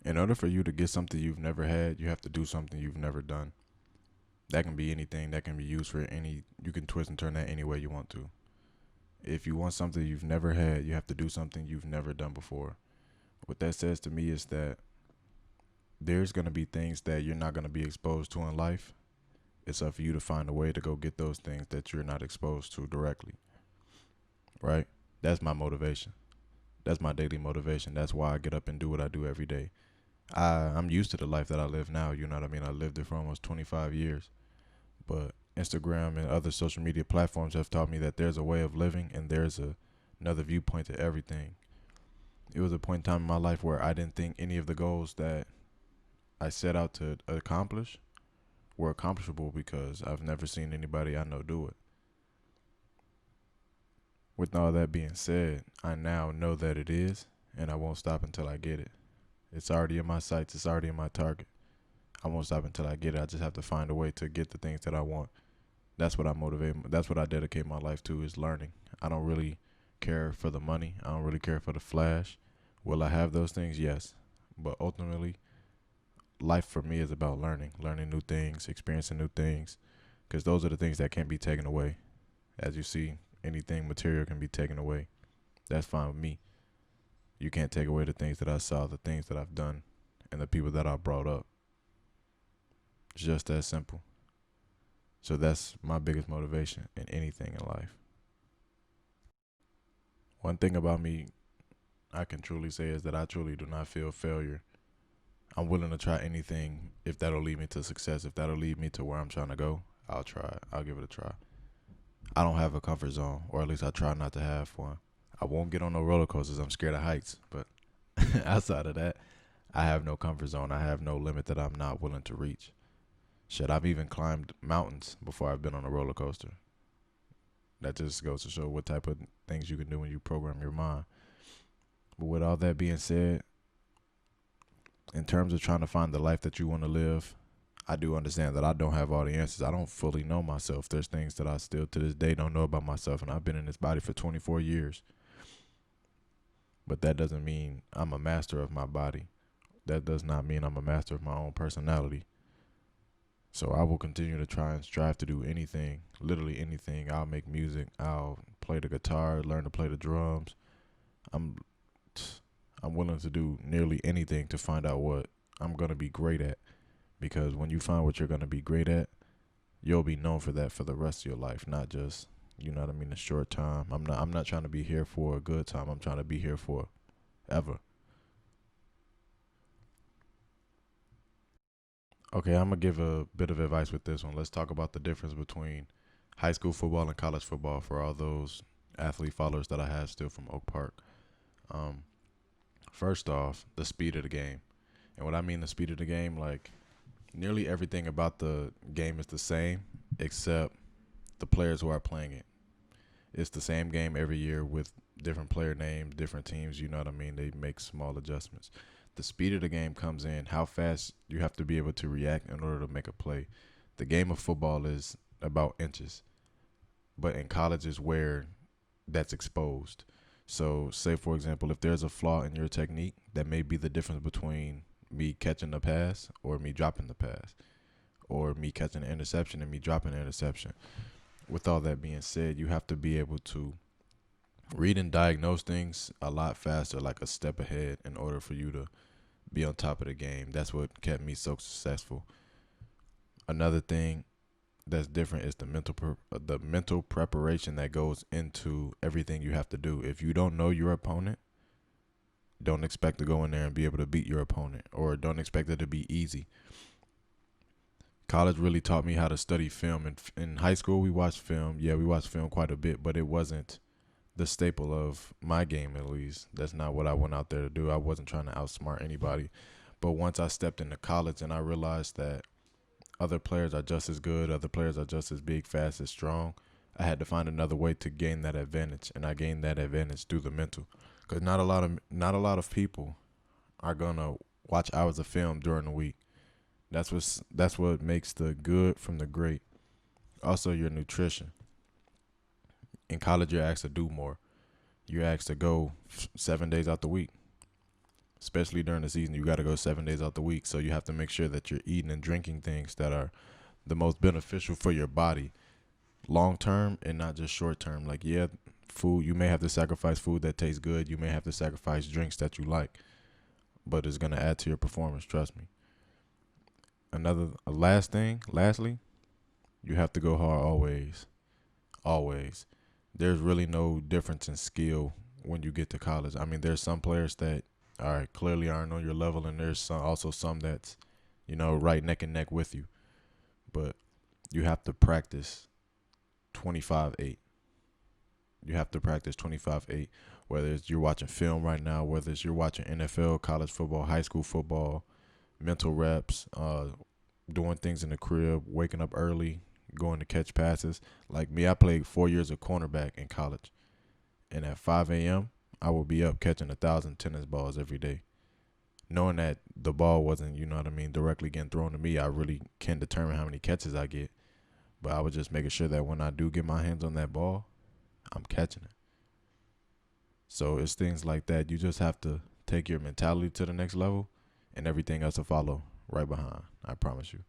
In order for you to get something you've never had, you have to do something you've never done. That can be anything. That can be used for any. You can twist and turn that any way you want to. If you want something you've never had, you have to do something you've never done before. What that says to me is that there's going to be things that you're not going to be exposed to in life. It's up for you to find a way to go get those things that you're not exposed to directly, right? That's my motivation. That's my daily motivation. That's why I get up and do what I do every day. I'm used to the life that I live now. You know what I mean? I lived it for almost 25 years. But Instagram and other social media platforms have taught me that there's a way of living and there's another viewpoint to everything. It was a point in time in my life where I didn't think any of the goals that I set out to accomplish were accomplishable because I've never seen anybody I know do it. With all that being said, I now know that it is, and I won't stop until I get it. It's already in my sights, it's already in my target. I won't stop until I get it. I just have to find a way to get the things that I want. That's what I motivate. That's what I dedicate my life to is learning. I don't really care for the money. I don't really care for the flash. Will I have those things? Yes. But ultimately, life for me is about learning new things, experiencing new things, because those are the things that can't be taken away. As you see, anything material can be taken away. That's fine with me. You can't take away the things that I saw, the things that I've done, and the people that I brought up. It's just that simple. So that's my biggest motivation in anything in life. One thing about me I can truly say is that I truly do not feel failure. I'm willing to try anything if that'll lead me to success. If that'll lead me to where I'm trying to go, I'll try it. I'll give it a try. I don't have a comfort zone, or at least I try not to have one. I won't get on no roller coasters. I'm scared of heights. But outside of that, I have no comfort zone. I have no limit that I'm not willing to reach. Shit, I've even climbed mountains before I've been on a roller coaster. That just goes to show what type of things you can do when you program your mind. But with all that being said, in terms of trying to find the life that you want to live, I do understand that I don't have all the answers. I don't fully know myself. There's things that I still to this day don't know about myself, and I've been in this body for 24 years. But that doesn't mean I'm a master of my body. That does not mean I'm a master of my own personality. So I will continue to try and strive to do anything, literally anything. I'll make music. I'll play the guitar, learn to play the drums. I'm I'm willing to do nearly anything to find out what I'm going to be great at. Because when you find what you're going to be great at, you'll be known for that for the rest of your life, not just, you know what I mean, a short time. I'm not trying to be here for a good time. I'm trying to be here for ever. Okay, I'm going to give a bit of advice with this one. Let's talk about the difference between high school football and college football for all those athlete followers that I have still from Oak Park. Um, First off, the speed of the game. And what I mean the speed of the game, like nearly everything about the game is the same except the players who are playing it. It's the same game every year with different player names, different teams, you know what I mean? They make small adjustments. The speed of the game comes in, how fast you have to be able to react in order to make a play. The game of football is about inches, but in college is where that's exposed. So, say for example, if there's a flaw in your technique, that may be the difference between me catching the pass or me dropping the pass, or me catching an interception and me dropping an interception. With all that being said, you have to be able to read and diagnose things a lot faster, like a step ahead, in order for you to be on top of the game. That's what kept me so successful. Another thing that's different is the mental preparation that goes into everything you have to do. If you don't know your opponent, don't expect to go in there and be able to beat your opponent, or don't expect it to be easy. College really taught me how to study film. In high school, we watched film. Yeah, we watched film quite a bit, but it wasn't the staple of my game, at least. That's not what I went out there to do. I wasn't trying to outsmart anybody. But once I stepped into college and I realized that other players are just as good, other players are just as big, fast, as strong, I had to find another way to gain that advantage, and I gained that advantage through the mental. Because not a lot of people are gonna watch hours of film during the week. That's what makes the good from the great. Also, your nutrition. In college, you're asked to do more. You're asked to go 7 days out the week. especially during the season. You got to go 7 days out the week, so you have to make sure that you're eating and drinking things that are the most beneficial for your body long term and not just short term. Like, yeah, food, you may have to sacrifice food that tastes good. You may have to sacrifice drinks that you like, but it's going to add to your performance. Trust me. Lastly, you have to go hard always. Always. There's really no difference in skill when you get to college. I mean, there's some players that clearly aren't on your level, and there's also some that's, right neck and neck with you. But you have to practice 25/8. You have to practice 25/8, whether it's you're watching film right now, whether it's you're watching NFL, college football, high school football, mental reps, doing things in the crib, waking up early, going to catch passes. Like me, I played 4 years of cornerback in college, and at 5 a.m., I would be up catching 1,000 tennis balls every day. Knowing that the ball wasn't, directly getting thrown to me, I really can determine how many catches I get. But I was just making sure that when I do get my hands on that ball, I'm catching it. So it's things like that. You just have to take your mentality to the next level, and everything else will follow right behind. I promise you.